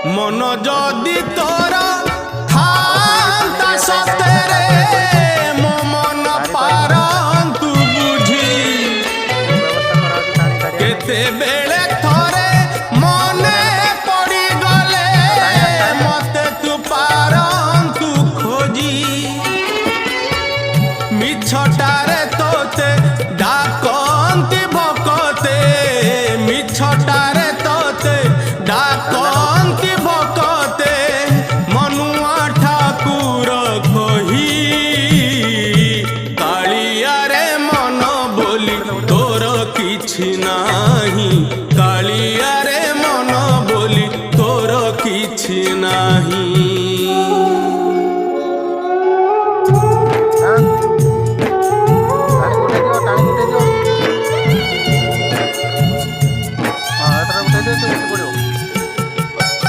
মন যদি তোর থান্তা সতেরে মো মন পারন্তু বুঝি কেতেবেলে থরে মনে পড়ি গলে মতে তু পারন্তু খোঁজি মিছটারে তোতে ডাকন্তি ভকতে মিছটারে তোতে ডাকন্তি ভকতে মনুয়া ঠাকুর কহি কালিয়ারে মন বলি তোর কিছু নাহি কালিয়ারে মন বলি তোর কিছু নাহি।